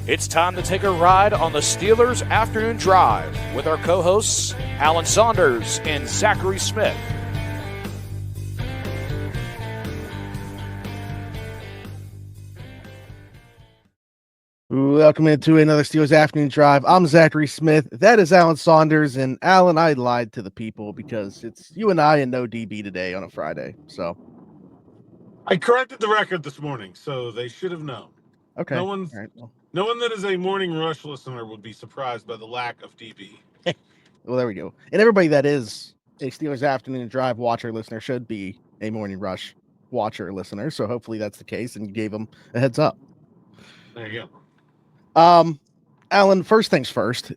It's time to take a ride on the Steelers Afternoon Drive with our co-hosts Alan Saunders and Zachary Smith. Welcome into another Steelers Afternoon Drive. I'm Zachary Smith. That is Alan Saunders. And Alan, I lied to the people because it's you and I and no DB today on a Friday. So I corrected the record this morning, so they should have known. okay. No All right. one that is a Morning Rush listener would be surprised by the lack of DB. Well, there we go. And everybody that is a Steelers Afternoon Drive watcher listener should be a Morning Rush watcher listener. So hopefully that's the case, and you gave them a heads up. There you go. Alan, first things first,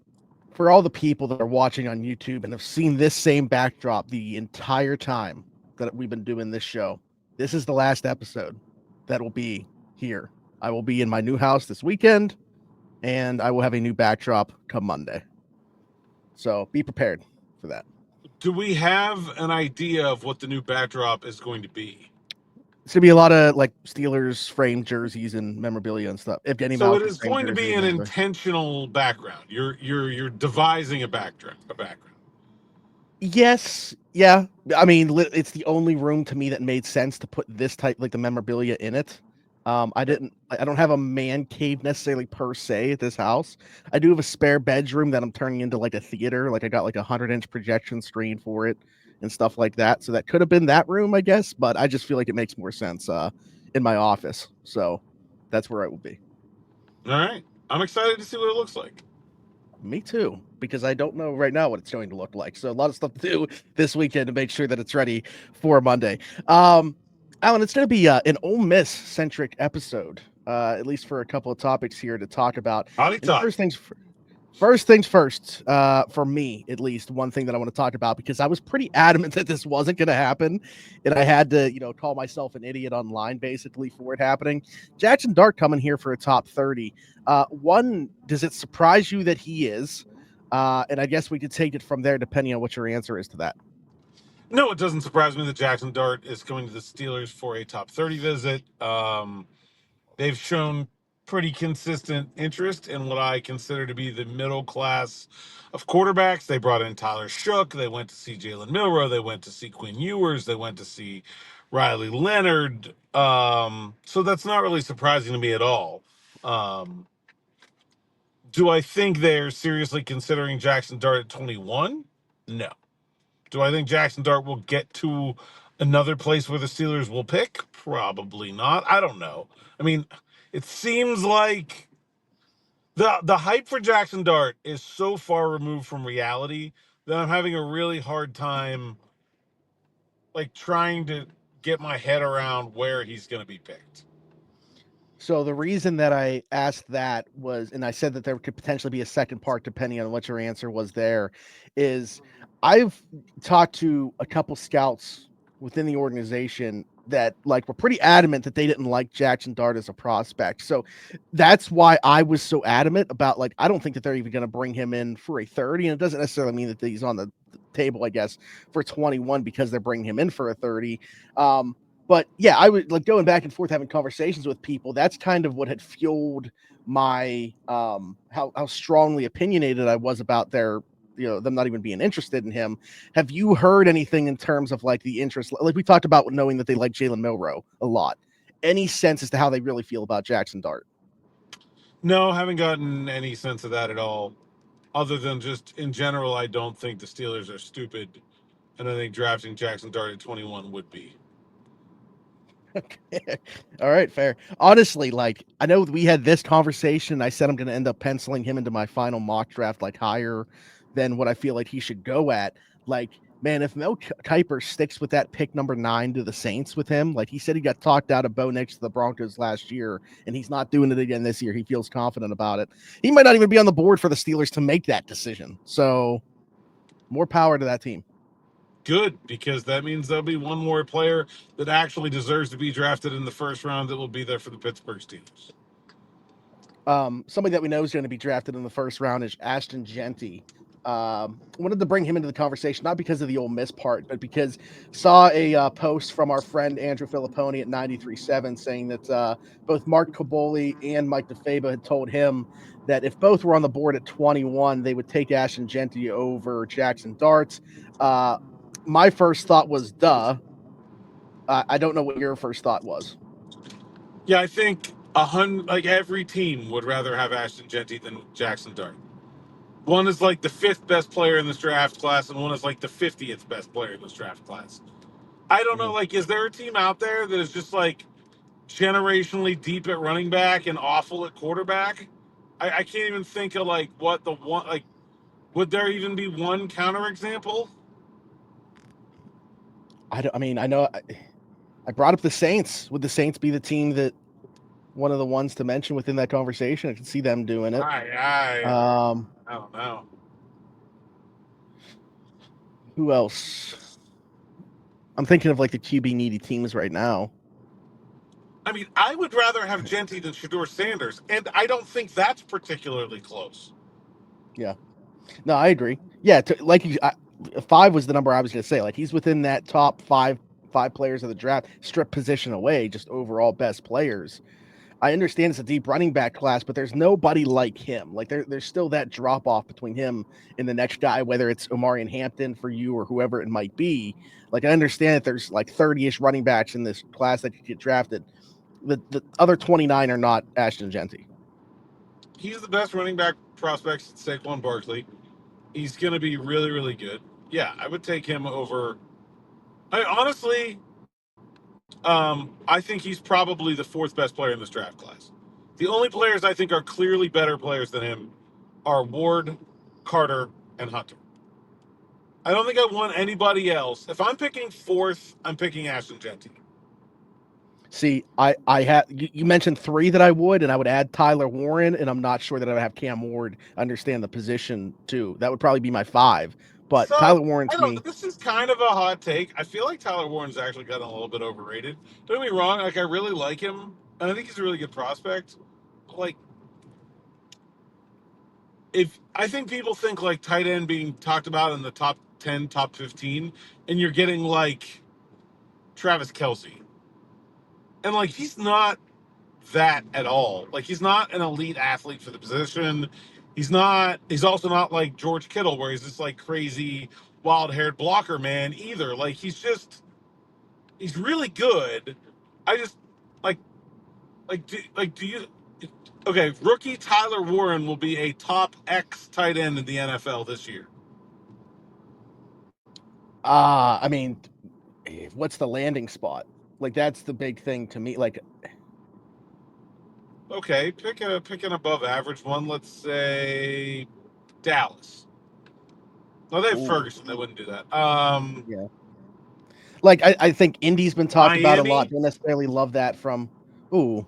for all the people that are watching on YouTube and have seen this same backdrop the entire time that we've been doing this show, this is the last episode that will be here. I will be in my new house this weekend, and I will have a new backdrop come Monday. So be prepared for that. Do we have an idea of what the new backdrop is going to be? It's gonna be a lot of like Steelers framed jerseys and memorabilia and stuff. If any, so it is going to be an intentional background. You're devising a background. Yes, yeah. I mean, it's the only room to me that made sense to put this type, like the memorabilia, in it. I don't have a man cave necessarily per se at this house. I do have a spare bedroom that I'm turning into like a theater. Like I got like a 100-inch projection screen for it and stuff like that. So that could have been that room, I guess. But I just feel like it makes more sense in my office. So that's where I will be. All right. I'm excited to see what it looks like. Me too, because I don't know right now what it's going to look like. So a lot of stuff to do this weekend to make sure that it's ready for Monday. Alan, it's going to be an Ole Miss centric episode, at least for a couple of topics here to talk about. First things first, for me, at least, one thing that I want to talk about, because I was pretty adamant that this wasn't going to happen, and I had to, call myself an idiot online, basically, for it happening. Jaxson Dart coming here for a top 30. One, does it surprise you that he is? And I guess we could take it from there, depending on what your answer is to that. No, it doesn't surprise me that Jaxson Dart is going to the Steelers for a top 30 visit. They've shown pretty consistent interest in what I consider to be the middle class of quarterbacks. They brought in Tyler Shook. They went to see Jalen Milroe. They went to see Quinn Ewers. They went to see Riley Leonard. So that's not really surprising to me at all. Do I think they're seriously considering Jaxson Dart at 21? No. Do I think Jaxson Dart will get to another place where the Steelers will pick? Probably not. I don't know. I mean, it seems like the hype for Jaxson Dart is so far removed from reality that I'm having a really hard time like trying to get my head around where he's going to be picked. So the reason that I asked that was, and I said that there could potentially be a second part depending on what your answer was there, is I've talked to a couple scouts within the organization that like were pretty adamant that they didn't like Jaxson Dart as a prospect. So that's why I was so adamant about, like, I don't think that they're even going to bring him in for a 30. And it doesn't necessarily mean that he's on the table, I guess, for 21 because they're bringing him in for a 30. But yeah, I would like going back and forth having conversations with people. That's kind of what had fueled my how strongly opinionated I was about their, them not even being interested in him. Have you heard anything in terms of like the interest? Like we talked about knowing that they like Jalen Milroe a lot. Any sense as to how they really feel about Jaxson Dart? No, haven't gotten any sense of that at all. Other than just in general, I don't think the Steelers are stupid. And I think drafting Jaxson Dart at 21 would be. Okay. All right, fair. Honestly, like I know we had this conversation. I said I'm going to end up penciling him into my final mock draft, like higher than what I feel like he should go at. Like, man, if Mel Kiper sticks with that pick number 9 to the Saints with him, like he said, he got talked out of Bo Nix to the Broncos last year, and he's not doing it again this year. He feels confident about it. He might not even be on the board for the Steelers to make that decision. So, more power to that team. Good, because that means there'll be one more player that actually deserves to be drafted in the first round that will be there for the Pittsburgh Steelers. Somebody that we know is going to be drafted in the first round is Ashton Genty. Wanted to bring him into the conversation, not because of the Ole Miss part, but because saw a post from our friend Andrew Filipponi at 93.7 saying that both Mark Caboli and Mike DeFaba had told him that if both were on the board at 21, they would take Ashton Genty over Jaxson Dart. My first thought was, duh. I don't know what your first thought was. Yeah, I think every team would rather have Ashton Genty than Jaxson Dart. One is like the 5th best player in this draft class, and one is like the 50th best player in this draft class. I don't know, like, is there a team out there that is just like generationally deep at running back and awful at quarterback? I can't even think of like what the one, like, would there even be one counterexample? I know I brought up the Saints. Would the Saints be the team that one of the ones to mention within that conversation? I can see them doing it. I don't know. Who else? I'm thinking of like the QB needy teams right now. I mean, I would rather have Genty than Shedeur Sanders, and I don't think that's particularly close. Yeah. No, I agree. Yeah, 5 was the number I was going to say. Like, he's within that top five players of the draft, strip position away, just overall best players. I understand it's a deep running back class, but there's nobody like him. Like, there's still that drop off between him and the next guy, whether it's Omar and Hampton for you or whoever it might be. Like, I understand that there's like 30-ish running backs in this class that could get drafted. The other 29 are not Ashton Genty. He's the best running back prospect since Saquon Barkley. He's going to be really, really good. Yeah, I would take him over. Honestly, I think he's probably the 4th best player in this draft class. The only players I think are clearly better players than him are Ward, Carter, and Hunter. I don't think I want anybody else. If I'm picking 4th, I'm picking Ashton Genty. See, I had you mentioned 3 that I would, and I would add Tyler Warren, and I'm not sure that I would have Cam Ward understand the position too. That would probably be my 5. But So, Tyler Warren to me, this is kind of a hot take. I feel like Tyler Warren's actually gotten a little bit overrated. Don't get me wrong, like, I really like him, and I think he's a really good prospect. Like, I think people think like tight end being talked about in the top 10, top 15, and you're getting like Travis Kelce. And like, he's not that at all. Like, he's not an elite athlete for the position. He's also not like George Kittle, where he's this like crazy wild-haired blocker man either. Like, he's really good. I just do you okay, rookie Tyler Warren will be a top X tight end in the NFL this year. I mean, what's the landing spot? Like, that's the big thing to me. Like, okay, pick an above average one. Let's say Dallas. No, they have Ferguson. They wouldn't do that. Yeah. Like, I think Indy's been talked about a Miami? lot. Don't necessarily love that from. Ooh.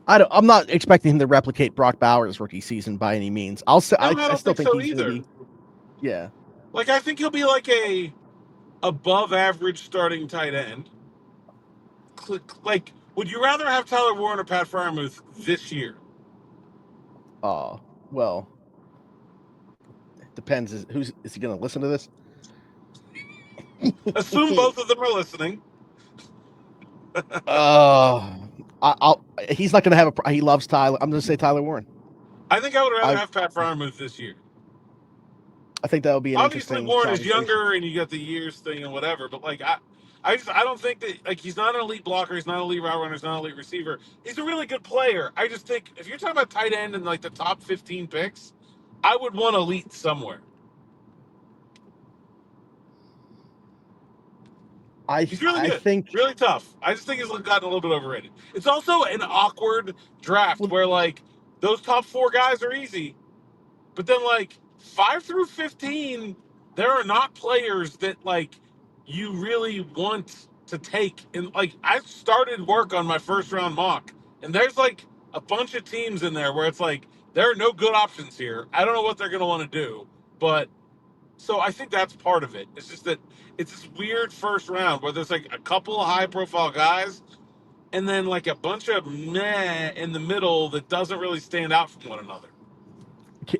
I'm not expecting him to replicate Brock Bowers' rookie season by any means. I still think so he's either. going to be. Yeah. Like, I think he'll be like a above average starting tight end. Like, would you rather have Tyler Warren or Pat Freiermuth this year? Well, it depends. Is he going to listen to this? Assume both of them are listening. He's not going to have he loves Tyler. I'm going to say Tyler Warren. I think I would rather have Pat Freiermuth this year. I think that would be an Obviously, interesting Warren is younger, and you got the years thing and whatever. But like, I don't think that, like, he's not an elite blocker, he's not an elite route runner, he's not an elite receiver. He's a really good player. I just think if you're talking about tight end and like the top 15 picks, I would want elite somewhere. He's really good. I think really tough. I just think he's gotten a little bit overrated. It's also an awkward draft where like those top 4 guys are easy, but then like 5 through 15, there are not players that like you really want to take. And like, I started work on my first round mock, and there's like a bunch of teams in there where it's like there are no good options here. I don't know what they're going to want to do, but so I think that's part of it. It's just that it's this weird first round where there's like a couple of high profile guys, and then like a bunch of meh in the middle that doesn't really stand out from one another.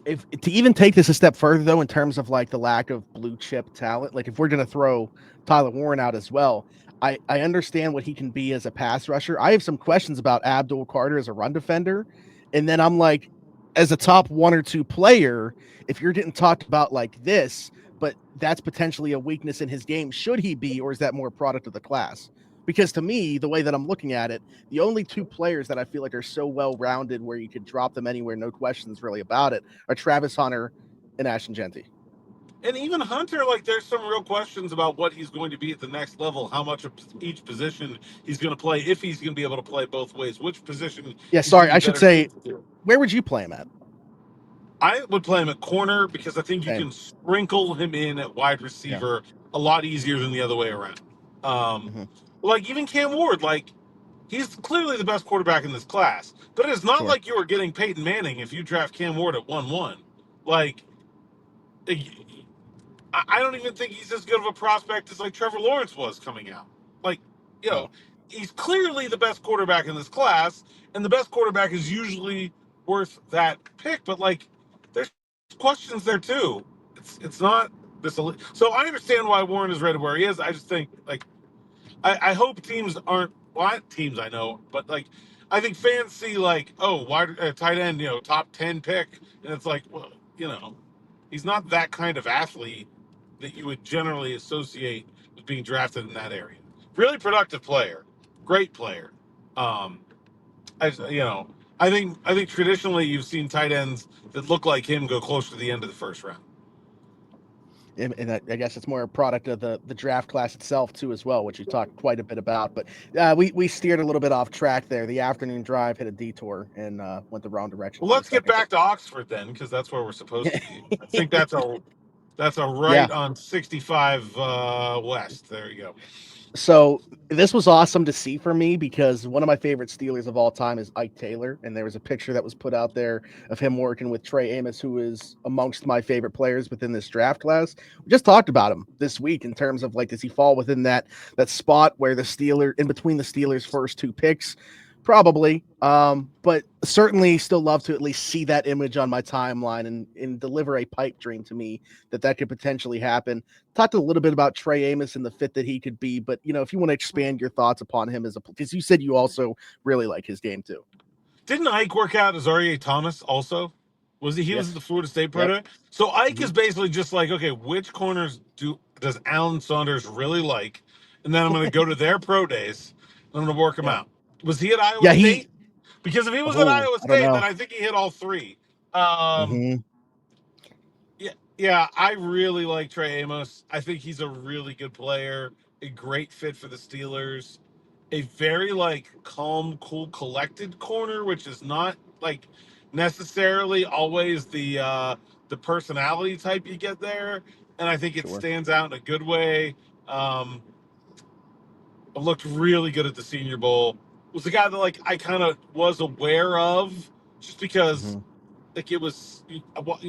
If to even take this a step further, though, in terms of like the lack of blue chip talent, like if we're going to throw Tyler Warren out as well, I understand what he can be as a pass rusher. I have some questions about Abdul Carter as a run defender. And then I'm like, as a top 1 or 2 player, if you're getting talked about like this, but that's potentially a weakness in his game, should he be, or is that more a product of the class? Because to me, the way that I'm looking at it, the only 2 players that I feel like are so well-rounded where you could drop them anywhere, no questions really about it, are Travis Hunter and Ashton Genty. And even Hunter, like there's some real questions about what he's going to be at the next level, how much of each position he's going to play, if he's going to be able to play both ways, which position. Yeah, sorry, I should say, where would you play him at? I would play him at corner because I think you can sprinkle him in at wide receiver a lot easier than the other way around. Like even Cam Ward, like he's clearly the best quarterback in this class, but it's not like you are getting Peyton Manning if you draft Cam Ward at 1-1. Like, I don't even think he's as good of a prospect as like Trevor Lawrence was coming out. Like, you know, he's clearly the best quarterback in this class, and the best quarterback is usually worth that pick. But like, there's questions there too. It's not this. So I understand why Warren is rated where he is. I just think like, I hope teams aren't. Well, not teams I know, but like, I think fans see like, oh, tight end, you know, top 10 pick, and it's like, well, you know, he's not that kind of athlete that you would generally associate with being drafted in that area. Really productive player, great player. I think traditionally you've seen tight ends that look like him go close to the end of the first round. And I guess it's more a product of the draft class itself too, as well, which you talked quite a bit about. But we steered a little bit off track there. The afternoon drive hit a detour and went the wrong direction. Well, let's get back to Oxford then, because that's where we're supposed to be. I think that's a right on 65 West. There you go. So this was awesome to see for me because one of my favorite Steelers of all time is Ike Taylor. And there was a picture that was put out there of him working with Trey Amos, who is amongst my favorite players within this draft class. We just talked about him this week in terms of like, does he fall within that spot where the Steelers, in between the Steelers' first 2 picks? Probably. But certainly still love to at least see that image on my timeline and deliver a pipe dream to me that could potentially happen. Talked a little bit about Trey Amos and the fit that he could be, but you know, if you want to expand your thoughts upon him because you said you also really like his game too. Didn't Ike work out as R.A. Thomas also? Was he was at the Florida State product? Yep. So Ike is basically just like, okay, which corners does Alan Saunders really like? And then I'm going to go to their pro days and I'm going to work them out. Was he at Iowa State? Because if he was at Iowa State, then I think he hit all 3. Yeah, I really like Trey Amos. I think he's a really good player, a great fit for the Steelers, a very like calm, cool, collected corner, which is not like necessarily always the personality type you get there. And I think it stands out in a good way. Looked really good at the Senior Bowl. Was the guy that like I kind of was aware of just because like it was, you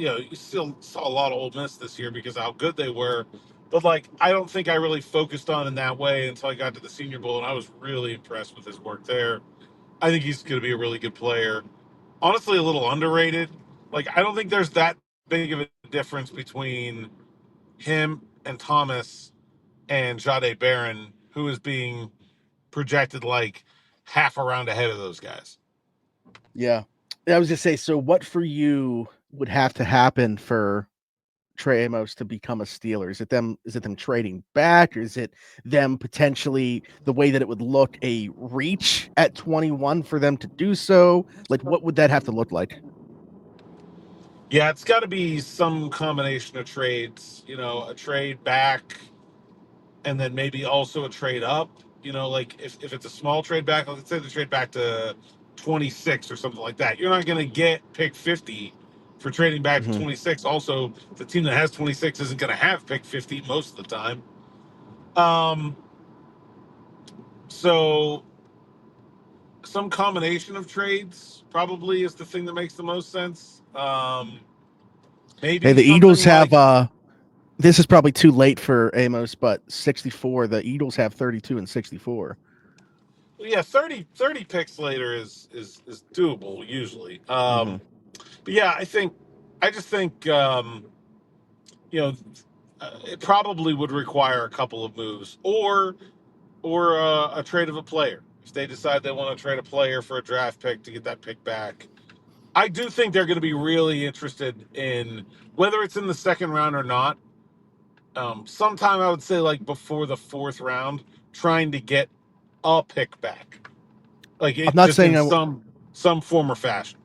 know, you still saw a lot of Ole Miss this year because of how good they were. But like, I don't think I really focused on in that way until I got to the Senior Bowl, and I was really impressed with his work there. I think he's going to be a really good player. Honestly, a little underrated. Like, I don't think there's that big of a difference between him and Thomas and Jahdae Barron, who is being projected like half a round ahead of those guys. Yeah. I was just say, so what for you would have to happen for Trey Amos to become a Steeler? Is it them trading back, or is it them potentially the way that it would look a reach at 21 for them to do so? Like, what would that have to look like? Yeah, it's got to be some combination of trades, you know, a trade back and then maybe also a trade up, you know, like if it's a small trade back, let's say the trade back to 26 or something like that. You're not going to get pick 50 for trading back to 26. Also, the team that has 26 isn't going to have pick 50 most of the time. So some combination of trades probably is the thing that makes the most sense. Maybe the Eagles have this is probably too late for Amos, but 64. The Eagles have 32 and 64. Yeah, 30 picks later is doable usually. Mm-hmm. But yeah, I just think you know it probably would require a couple of moves or a trade of a player if they decide they want to trade a player for a draft pick to get that pick back. I do think they're going to be really interested in whether it's in the second round or not. Sometime I would say like before the fourth round, trying to get a pick back, like I'm it not just saying in some form or fashion.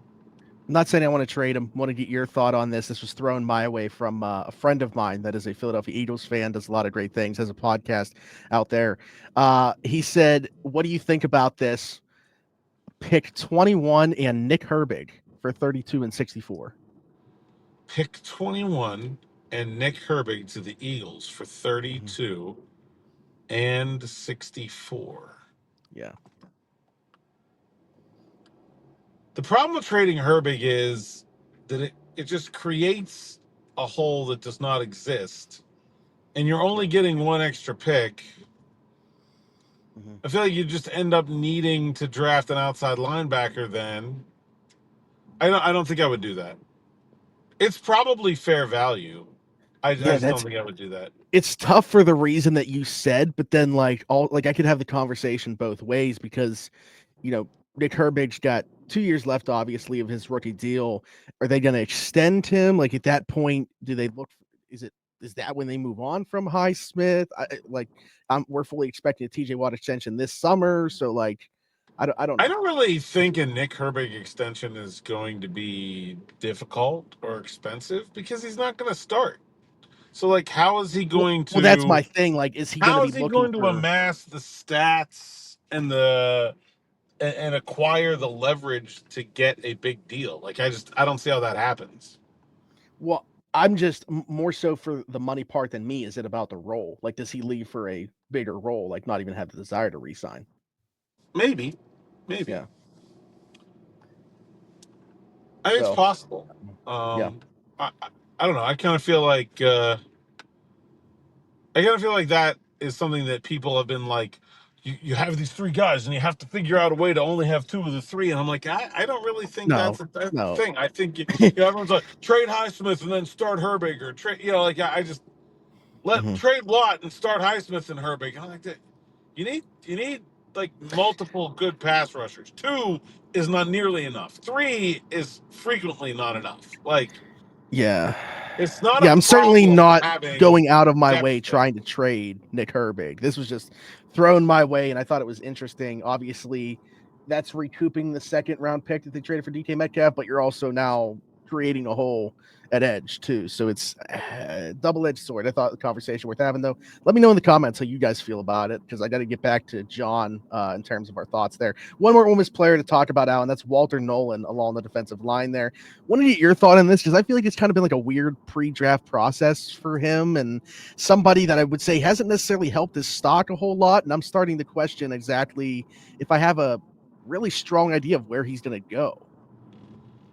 I'm not saying I want to trade him. I want to get your thought on this. This was thrown my way from a friend of mine that is a Philadelphia Eagles fan, does a lot of great things, has a podcast out there. He said, "What do you think about this? Pick 21 and Nick Herbig for 32 and 64." Pick 21 and Nick Herbig to the Eagles for Mhm. 32 and 64. Yeah. The problem with trading Herbig is that it just creates a hole that does not exist, and you're only getting one extra pick. Mhm. I feel like you just end up needing to draft an outside linebacker. Then I don't think I would do that. It's probably fair value. I Yeah, just don't think I would do that. it's tough for the reason that you said, but then I could have the conversation both ways because Nick Herbig's got 2 years left, obviously, of his rookie deal. Are they going to extend him? Like at that point, do they look? Is that when they move on from Highsmith? We're fully expecting a TJ Watt extension this summer, so I don't I know. don't really think a Nick Herbig extension is going to be difficult or expensive because he's not going to start. So, like, Well, that's my thing. Like, is he going to how be is he looking going to for? amass the stats and acquire the leverage to get a big deal? Like, I don't see how that happens. Well, I'm just more so for the money part than me. Is it about the role? Like, does he leave for a bigger role? Like, not even have the desire to resign? Maybe, maybe. Yeah. I think it's So, possible. yeah. I don't know. I kind of feel like that is something that people have been like, you have these three guys and you have to figure out a way to only have two of the three. And I'm like, I don't really think No, that's the no. thing. I think everyone's like trade Highsmith and then start Herbig or trade, like I just let Mhm. trade Watt and start Highsmith and Herbig. I like that. You need like multiple good pass rushers. Two is not nearly enough. Three is frequently not enough. Like Yeah. it's not a Yeah, I'm certainly problem not having going out of my way depth there. trying to trade Nick Herbig. This was just thrown my way, and I thought it was interesting. Obviously, that's recouping the second round pick that they traded for DK Metcalf, but you're also now creating a hole at edge too. So it's a double-edged sword. I thought the conversation worth having though. Let me know in the comments how you guys feel about it because I got to get back to John in terms of our thoughts there. One more Ole Miss player to talk about, Alan. That's Walter Nolen along the defensive line there. Want to get your thought on this because I feel like it's kind of been like a weird pre-draft process for him and somebody that I would say hasn't necessarily helped his stock a whole lot. And I'm starting to question exactly if I have a really strong idea of where he's going to go.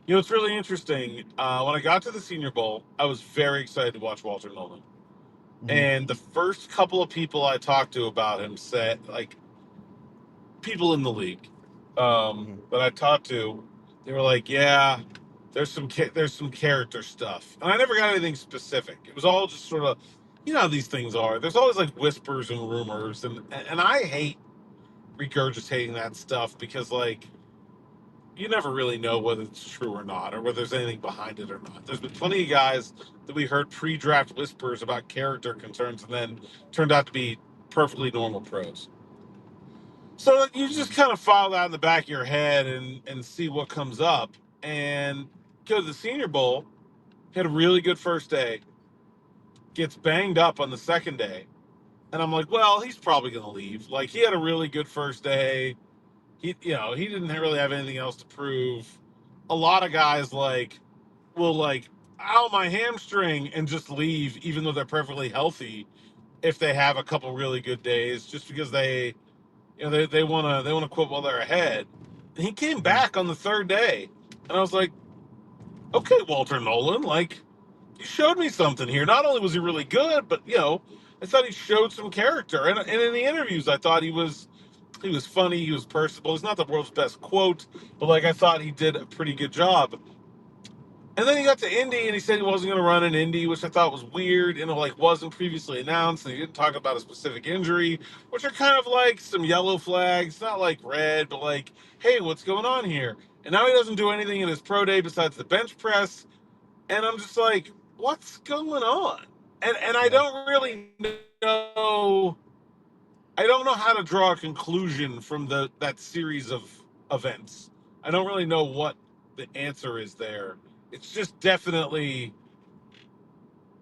It's really interesting. When I got to the Senior Bowl, I was very excited to watch Walter Nolen. Mm-hmm. And the first couple of people I talked to about him said, like, people in the league Mm-hmm. that I talked to, they were like, "Yeah, there's some character stuff," and I never got anything specific. It was all just sort of, how these things are. There's always like whispers and rumors, and I hate regurgitating that stuff because like you never really know whether it's true or not, or whether there's anything behind it or not. There's been plenty of guys that we heard pre-draft whispers about character concerns, and then turned out to be perfectly normal pros. So you just kind of file that in the back of your head and see what comes up. And go to the Senior Bowl, had a really good first day, gets banged up on the second day, and I'm like, well, he's probably going to leave. Like he had a really good first day. He didn't really have anything else to prove. A lot of guys will ow, my hamstring, and just leave even though they're perfectly healthy if they have a couple really good days, just because they want to quit while they're ahead. And he came Mm-hmm. back on the third day, and I was like, okay, Walter Nolen, like you showed me something here. Not only was he really good, but I thought he showed some character, and in the interviews, I thought he was He was funny. He was personable. He's not the world's best quote, but like I thought he did a pretty good job. And then he got to Indy and he said he wasn't going to run in Indy, which I thought was weird and like wasn't previously announced. And he didn't talk about a specific injury, which are kind of like some yellow flags, not like red, but like, hey, what's going on here? And now he doesn't do anything in his pro day besides the bench press. And I'm just like, what's going on? And I don't really know. I don't know how to draw a conclusion from that series of events. I don't really know what the answer is there. It's just definitely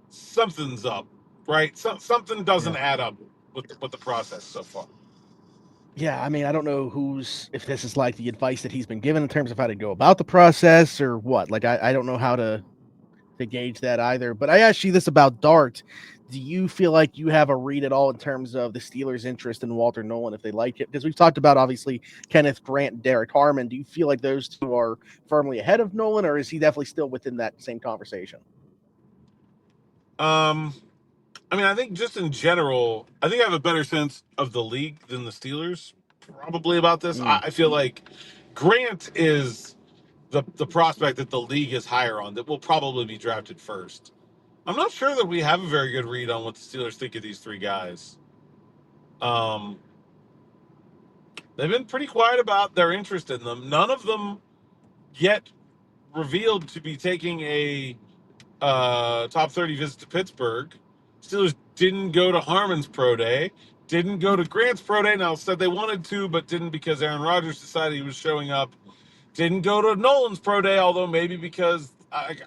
something's up, right? Something doesn't add up with the process so far. Yeah, I mean, I don't know if this is like the advice that he's been given in terms of how to go about the process or what. Like, I don't know how to gauge that either. But I asked you this about Dart. Do you feel like you have a read at all in terms of the Steelers' interest in Walter Nolen if they like it? Because we've talked about obviously Kenneth Grant and Derek Harmon. Do you feel like those two are firmly ahead of Nolen, or is he definitely still within that same conversation? I mean, I think just in general, I think I have a better sense of the league than the Steelers probably about this. I feel like Grant is the prospect that the league is higher on that will probably be drafted first. I'm not sure that we have a very good read on what the Steelers think of these three guys. They've been pretty quiet about their interest in them. None of them yet revealed to be taking a top 30 visit to Pittsburgh. Steelers didn't go to Harmon's pro day, didn't go to Grant's pro day. Now said they wanted to, but didn't because Aaron Rodgers decided he was showing up. Didn't go to Nolan's pro day, although maybe because it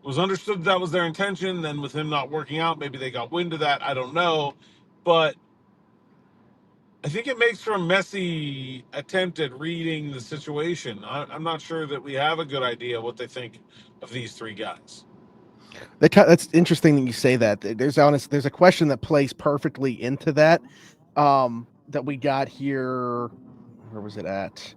was understood that was their intention. Then with him not working out, maybe they got wind of that. I don't know, but I think it makes for a messy attempt at reading the situation. I'm not sure that we have a good idea what they think of these three guys. That's interesting that you say that. There's a question that plays perfectly into that. That we got here. Where was it at?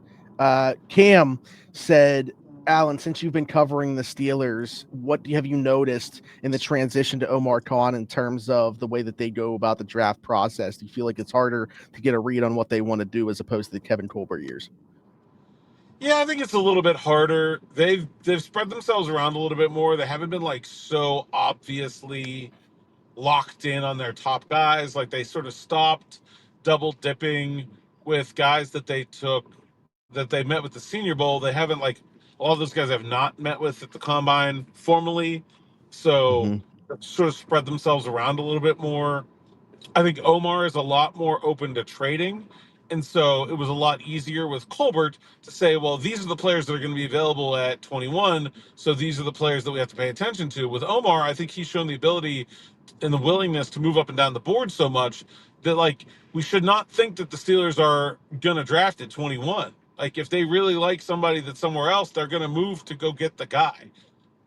Cam said, Alan, since you've been covering the Steelers, what have you noticed in the transition to Omar Khan in terms of the way that they go about the draft process? Do you feel like it's harder to get a read on what they want to do as opposed to the Kevin Colbert years? Yeah, I think it's a little bit harder. They've spread themselves around a little bit more. They haven't been like so obviously locked in on their top guys. Like they sort of stopped double dipping with guys that they met with the Senior Bowl. They haven't like all of those guys have not met with at the combine formally. So sort of spread themselves around a little bit more. I think Omar is a lot more open to trading. And so it was a lot easier with Colbert to say, well, these are the players that are going to be available at 21. So these are the players that we have to pay attention to. With Omar, I think he's shown the ability and the willingness to move up and down the board so much that, like, we should not think that the Steelers are going to draft at 21. Like, if they really like somebody that's somewhere else, they're going to move to go get the guy.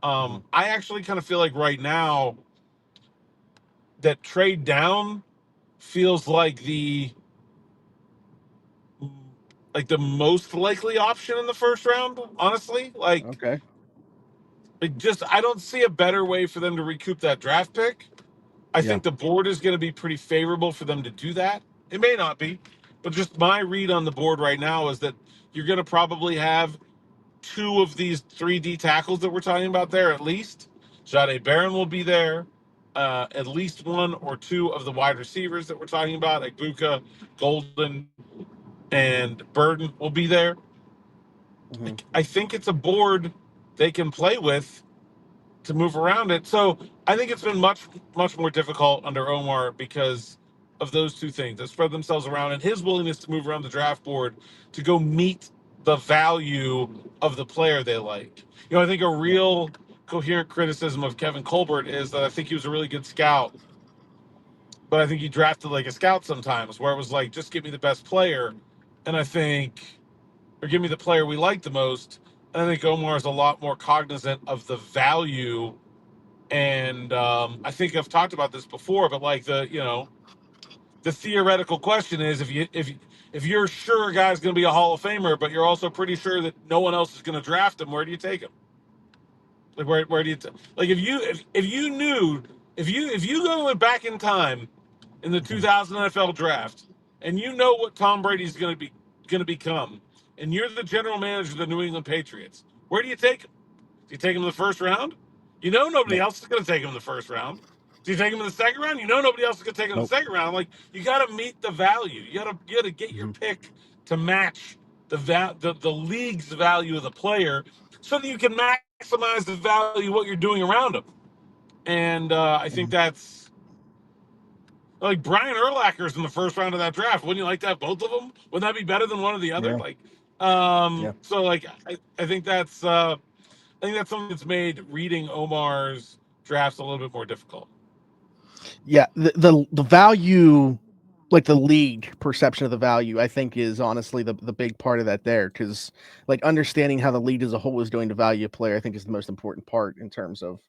I actually kind of feel like right now that trade down feels like the most likely option in the first round, honestly. Like, okay, I don't see a better way for them to recoup that draft pick. I think the board is going to be pretty favorable for them to do that. It may not be, but just my read on the board right now is that you're going to probably have two of these 3D tackles that we're talking about there at least. Jahdae Barron will be there. At least one or two of the wide receivers that we're talking about, like Buka, Golden, and Burden will be there. I think it's a board they can play with to move around it. So I think it's been much, much more difficult under Omar because of those two things. They spread themselves around and his willingness to move around the draft board to go meet the value of the player they like. You know, I think a real coherent criticism of Kevin Colbert is that I think he was a really good scout, but I think he drafted like a scout sometimes where it was like, just give me the best player. And I think, or give me the player we like the most. And I think Omar is a lot more cognizant of the value. And I think I've talked about this before, but like the theoretical question is if you're sure a guy's going to be a Hall of Famer, but you're also pretty sure that no one else is going to draft him, where do you take him? Like where do you like if you knew if you go back in time in the 2000 NFL draft and you know what Tom Brady's going to become, and you're the general manager of the New England Patriots, where do you take him? Do you take him in the first round? You know nobody Nope. else is going to take him in the first round. Do you take him in the second round? You know nobody else is going to take him in the Nope. second round. Like, you got to meet the value. You got to get your pick to match the league's value of the player, so that you can maximize the value of what you're doing around him. And I think that's like Brian Urlacher's in the first round of that draft. Wouldn't you like to have both of them? Wouldn't that be better than one or the other? Yeah. Like, Yeah. so like I think that's something that's made reading Omar's drafts a little bit more difficult. Yeah, the value, like the league perception of the value, I think is honestly the big part of that there, because like understanding how the league as a whole is doing to value a player, I think is the most important part in terms of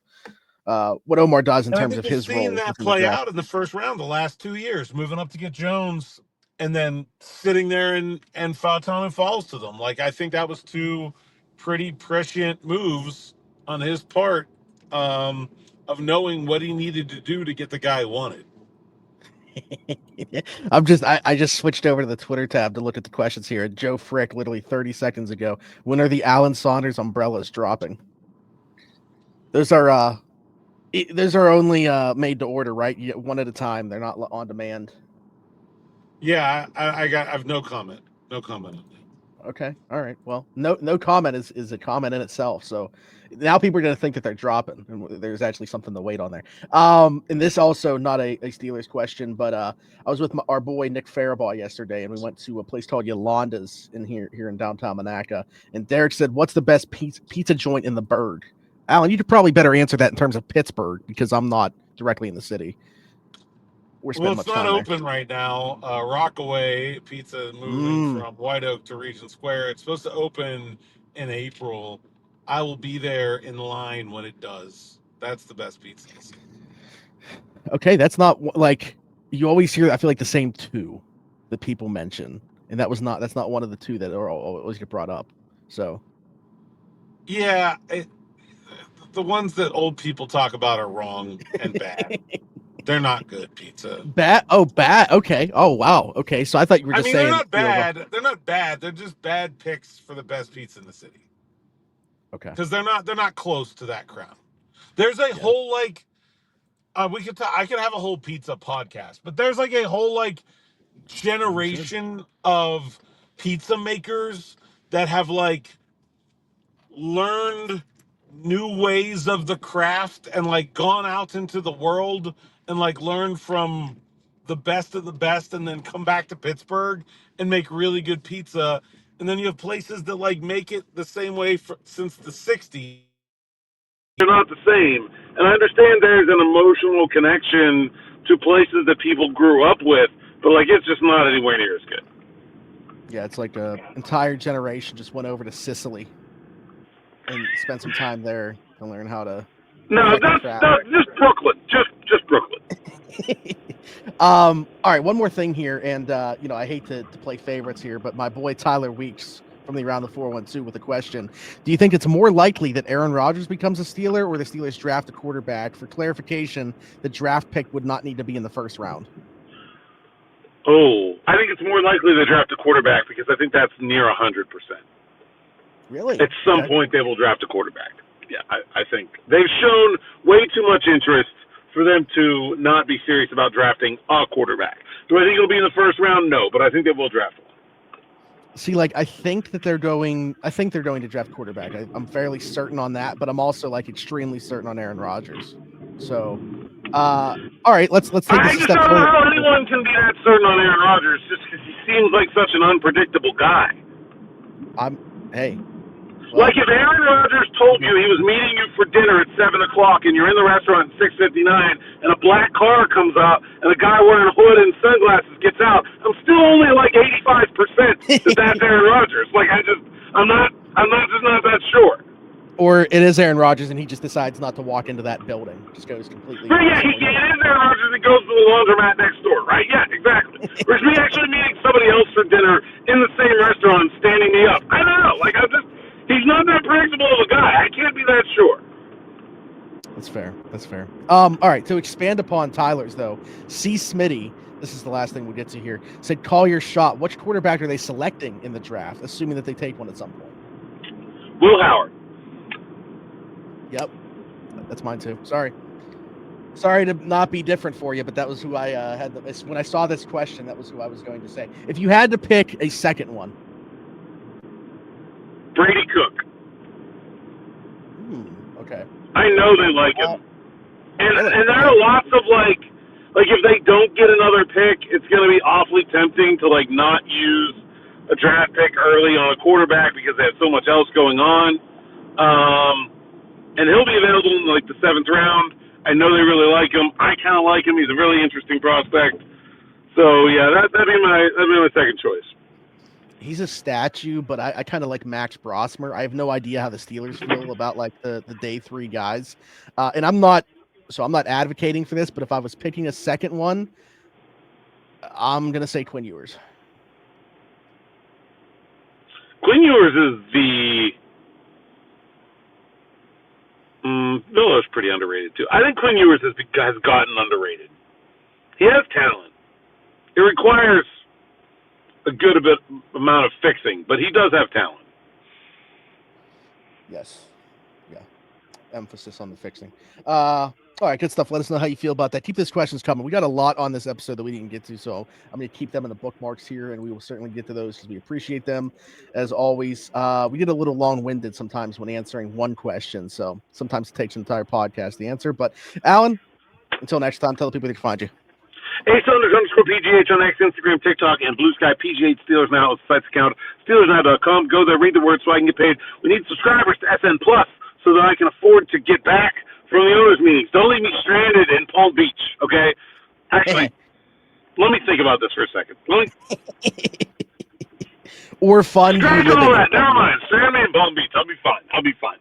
what Omar does in And I terms think of we've his role seen that within the play draft. out in the first round the last 2 years, moving up to get Jones and then sitting there and Fautanu falls to them. Like, I think that was two pretty prescient moves on his part, of knowing what he needed to do to get the guy he wanted. I just switched over to the Twitter tab to look at the questions here. Joe Frick, literally 30 seconds ago, when are the Alan Saunders umbrellas dropping? Those are only made to order, right? You get one at a time. They're not on demand. Yeah, I have no comment. No comment on that. Okay. All right. Well, no comment is a comment in itself. So now people are going to think that they're dropping, and there's actually something to wait on there. And this also not a Steelers question, but I was with our boy Nick Faribaugh yesterday, and we went to a place called Yolanda's here in downtown Monaca. And Derek said, "What's the best pizza joint in the Berg?" Alan, you could probably better answer that in terms of Pittsburgh, because I'm not directly in the city. Well, it's not open right now. Rockaway Pizza moving from White Oak to Regent Square. It's supposed to open in April. I will be there in line when it does. That's the best pizza. Okay, that's not like you always hear. I feel like the same two that people mention, and that's not one of the two that always get brought up. So, yeah, the ones that old people talk about are wrong and bad. They're not good pizza. Bad? Oh, bad. Okay. Oh, wow. Okay. So I thought you were just saying they're not bad. They're not bad. They're just bad picks for the best pizza in the city. Okay. Because they're not close to that crown. There's a whole like I could have a whole pizza podcast, but there's like a whole like generation of pizza makers that have like learned new ways of the craft and like gone out into the world and like learned from the best of the best and then come back to Pittsburgh and make really good pizza. And then you have places that like make it the same way since the 60s. They're not the same. And I understand there's an emotional connection to places that people grew up with, but like it's just not anywhere near as good. Yeah, it's like an entire generation just went over to Sicily and spent some time there to learn how to. No, just Brooklyn. Just Brooklyn. All right, one more thing here, and I hate to play favorites here, but my boy Tyler Weeks from the Around the 412 with a question: do you think it's more likely that Aaron Rodgers becomes a Steeler, or the Steelers draft a quarterback? For clarification, the draft pick would not need to be in the first round. Oh, I think it's more likely to draft a quarterback because I think that's near 100%. Really? At some point, they will draft a quarterback. Yeah, I think they've shown way too much interest for them to not be serious about drafting a quarterback. Do I think it'll be in the first round? No, but I think they will draft one. See, like I think they're going to draft quarterback. I'm fairly certain on that, but I'm also like extremely certain on Aaron Rodgers. So, all right, let's take this a step further. I don't know how anyone can be that certain on Aaron Rodgers just because he seems like such an unpredictable guy. Well, like if Aaron Rodgers told you he was meeting you for dinner at 7 o'clock and you're in the restaurant at 6:59 and a black car comes up and a guy wearing a hood and sunglasses gets out, I'm still only like 85% that that's Aaron Rodgers. Like I'm not that sure. Or it is Aaron Rodgers and he just decides not to walk into that building. Just goes completely. But yeah, it is Aaron Rodgers and goes to the laundromat next door, right? Yeah, exactly. Whereas me actually meeting somebody else for dinner in the same restaurant, standing me up. I don't know. Like he's not that predictable of a guy. I can't be that sure. That's fair. All right. To expand upon Tyler's though, C. Smitty This is the last thing we'll get to here. Said, call your shot. Which quarterback are they selecting in the draft, assuming that they take one at some point? Will Howard. Yep. That's mine too. Sorry to not be different for you, but that was who I had. When I saw this question, that was who I was going to say. If you had to pick a second one. Brady Cook. Okay. I know they like him. And there are lots of, like if they don't get another pick, it's going to be awfully tempting to, not use a draft pick early on a quarterback because they have so much else going on. And he'll be available in, the 7th round. I know they really like him. I kind of like him. He's a really interesting prospect. So, yeah, that'd be my second choice. He's a statue, but I kind of like Max Brosmer. I have no idea how the Steelers feel about, the day 3 guys. And I'm not advocating for this, but if I was picking a second one, I'm going to say Quinn Ewers. Quinn Ewers is the Miller's pretty underrated, too. I think Quinn Ewers has gotten underrated. He has talent. It requires a good amount of fixing, but he does have talent. Yes. Yeah. Emphasis on the fixing. All right, good stuff. Let us know how you feel about that. Keep those questions coming. We got a lot on this episode that we didn't get to, so I'm going to keep them in the bookmarks here, and we will certainly get to those because we appreciate them, as always. We get a little long-winded sometimes when answering one question, so sometimes it takes an entire podcast to answer. But, Alan, until next time, tell the people they can find you. Saunders_PGH on X, Instagram, TikTok, and Blue Sky. PGH Steelers Now is the site's account. SteelersNow.com. Go there, read the words so I can get paid. We need subscribers to SN Plus so that I can afford to get back from the owners' meetings. Don't leave me stranded in Palm Beach, okay? Actually, let me think about this for a second. Or fun. Scratch all that. Never mind. Strand me in Palm Beach. I'll be fine.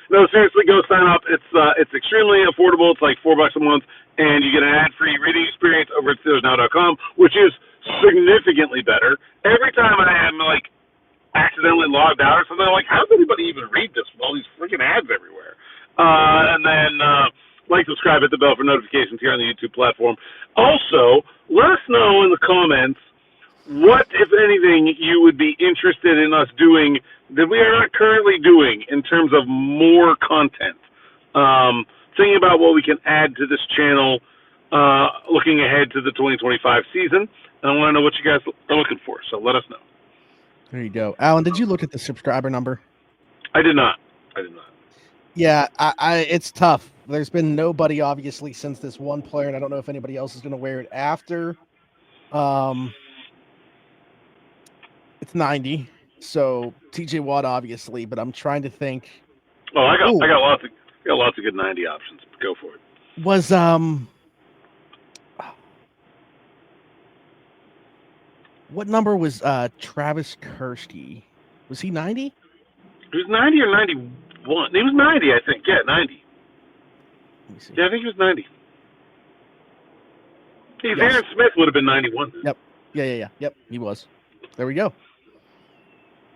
No, seriously, go sign up. It's extremely affordable. It's like $4 a month, and you get an ad-free reading experience over at SteelersNow.com, which is significantly better. Every time I am accidentally logged out or something, I'm like, how does anybody even read this with all these freaking ads everywhere? And then subscribe, hit the bell for notifications here on the YouTube platform. Also, let us know in the comments what, if anything, you would be interested in us doing that we are not currently doing in terms of more content. Thinking about what we can add to this channel looking ahead to the 2025 season. And I want to know what you guys are looking for, so let us know. There you go. Alan, did you look at the subscriber number? I did not. Yeah, it's tough. There's been nobody, obviously, since this one player, and I don't know if anybody else is going to wear it after. It's 90, so TJ Watt, obviously, but I'm trying to think. Oh, I got lots of good 90 options. Go for it. Was what number was Travis Kersky? Was he 90? He was 90 or 91. He was 90, I think. Yeah, 90. Let me see. Yeah, I think he was 90. Yes. Aaron Smith would have been 91. Yep. Yeah. Yep, he was. There we go.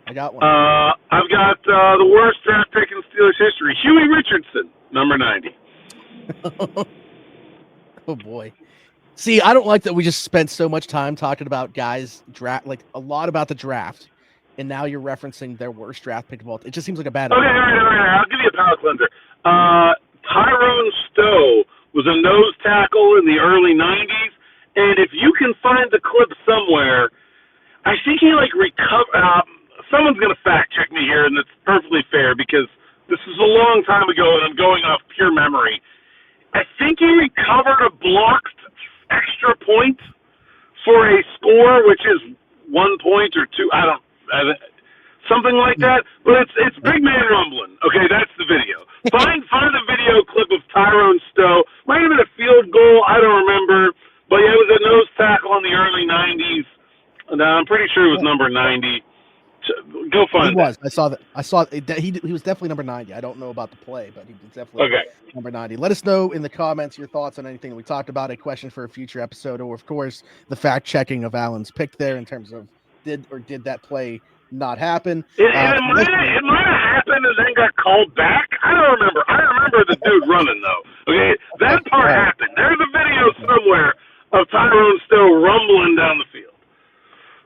I got one. I've got the worst draft pick in Steelers history, Huey Richardson, number 90. Oh, boy. See, I don't like that we just spent so much time talking about guys, a lot about the draft, and now you're referencing their worst draft pick of all. It just seems like a bad idea. Okay, all right. I'll give you a palate cleanser. Tyrone Stowe was a nose tackle in the early 90s, and if you can find the clip somewhere, I think he recovered. Someone's going to fact check me here, and it's perfectly fair because this is a long time ago, and I'm going off pure memory. I think he recovered a blocked extra point for a score, which is 1 point or 2. Something like that. But it's big man rumbling. Okay, that's the video. Find the video clip of Tyrone Stowe. Might have been a field goal. I don't remember. But yeah, it was a nose tackle in the early 90s. And I'm pretty sure it was number 90. Go find it. I saw that. He was definitely number 90. I don't know about the play, but he was definitely number 90. Let us know in the comments your thoughts on anything we talked about, a question for a future episode, or of course the fact checking of Alan's pick there in terms of did that play not happen. It might have happened and then got called back. I don't remember. I remember the dude running though. Okay, that part happened. There's a video somewhere of Tyrone still rumbling down the field.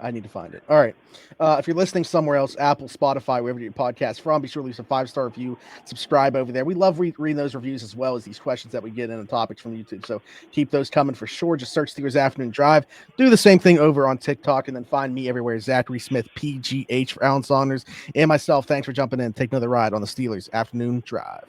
I need to find it. All right. If you're listening somewhere else, Apple, Spotify, wherever you get your podcast from, be sure to leave a 5-star review. Subscribe over there. We love reading those reviews as well as these questions that we get in the topics from YouTube. So keep those coming for sure. Just search Steelers Afternoon Drive. Do the same thing over on TikTok, and then find me everywhere. Zachary Smith, PGH for Alan Saunders and myself. Thanks for jumping in. Take another ride on the Steelers Afternoon Drive.